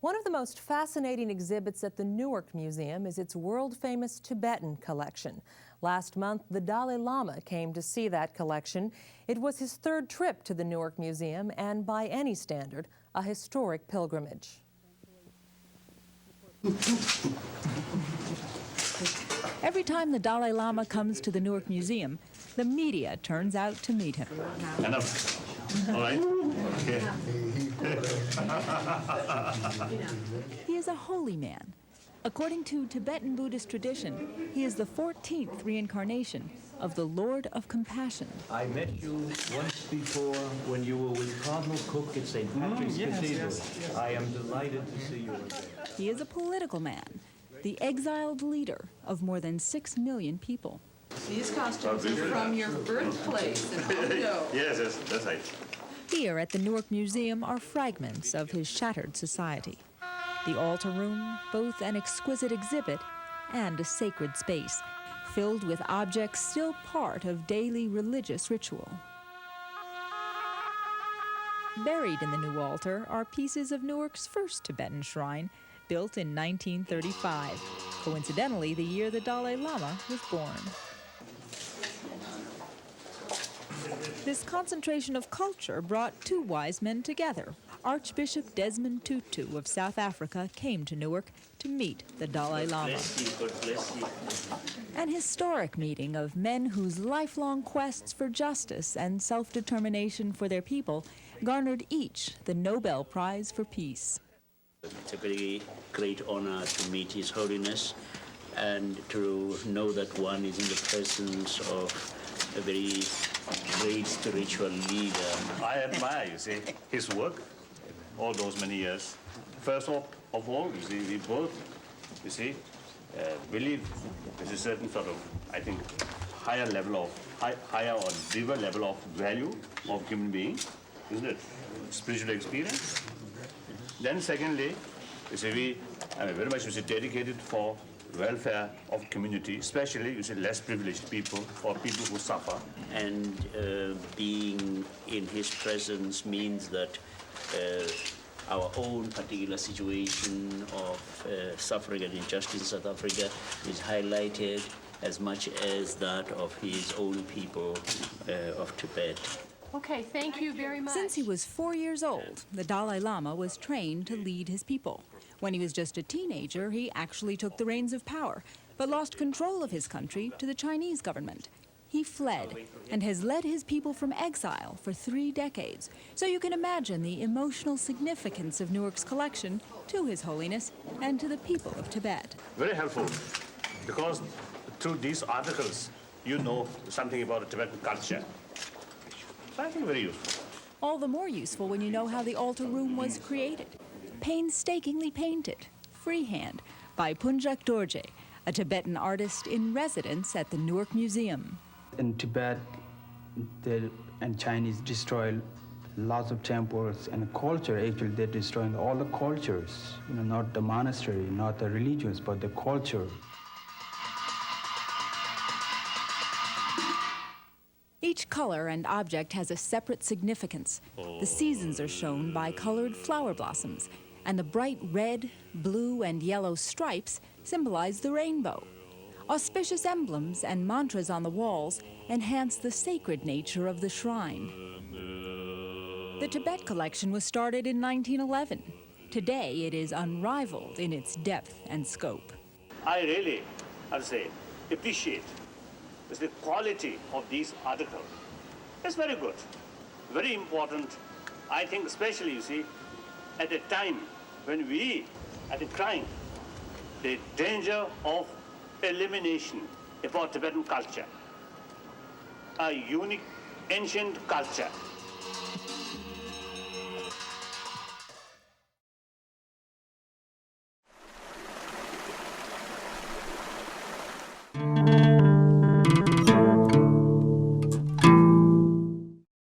One of the most fascinating exhibits at the Newark Museum is its world-famous Tibetan collection. Last month, the Dalai Lama came to see that collection. It was his third trip to the Newark Museum and, by any standard, a historic pilgrimage. Every time the Dalai Lama comes to the Newark Museum, the media turns out to meet him. Enough. All right? Okay. He is a holy man. According to Tibetan Buddhist tradition, he is the 14th reincarnation of the Lord of Compassion. I met you once before when you were with Cardinal Cook at St. Patrick's Cathedral. Yes. I am delighted to see you again. He is a political man, the exiled leader of more than 6 million people. These costumes are from your birthplace in Ondo. Yes, that's right. Here at the Newark Museum are fragments of his shattered society. The altar room, both an exquisite exhibit and a sacred space, filled with objects still part of daily religious ritual. Buried in the new altar are pieces of Newark's first Tibetan shrine, built in 1935, coincidentally the year the Dalai Lama was born. This concentration of culture brought two wise men together. Archbishop Desmond Tutu of South Africa came to Newark to meet the Dalai Lama. An historic meeting of men whose lifelong quests for justice and self-determination for their people garnered each the Nobel Prize for Peace. It's a very great honor to meet His Holiness and to know that one is in the presence of a very great spiritual leader. I admire, you see, his work all those many years. First of all, you see, we both, you see, believe there's a certain sort of, I think, higher or deeper level of value of human being, isn't it? Spiritual experience. Then secondly, you see, we are very much, you see, dedicated for welfare of community, especially, you see, less privileged people or people who suffer. And being in his presence means that our own particular situation of suffering and injustice in South Africa is highlighted as much as that of his own people of Tibet. Okay, thank you very much. Since he was 4 years old, the Dalai Lama was trained to lead his people. When he was just a teenager, he actually took the reins of power, but lost control of his country to the Chinese government. He fled and has led his people from exile for 3 decades. So you can imagine the emotional significance of Newark's collection to His Holiness and to the people of Tibet. Very helpful, because through these articles, you know something about the Tibetan culture. So I think very useful. All the more useful when you know how the altar room was created. Painstakingly painted, freehand, by Punjak Dorje, a Tibetan artist in residence at the Newark Museum. In Tibet, and Chinese destroy lots of temples and culture. Actually, they're destroying all the cultures, not the monastery, not the religions, but the culture. Each color and object has a separate significance. The seasons are shown by colored flower blossoms, and the bright red, blue, and yellow stripes symbolize the rainbow. Auspicious emblems and mantras on the walls enhance the sacred nature of the shrine. The Tibet collection was started in 1911. Today, it is unrivaled in its depth and scope. I really, I'll say, appreciate the quality of these articles. It's very good, very important. I think especially, you see, at a time when we are crying the danger of elimination about Tibetan culture, a unique ancient culture.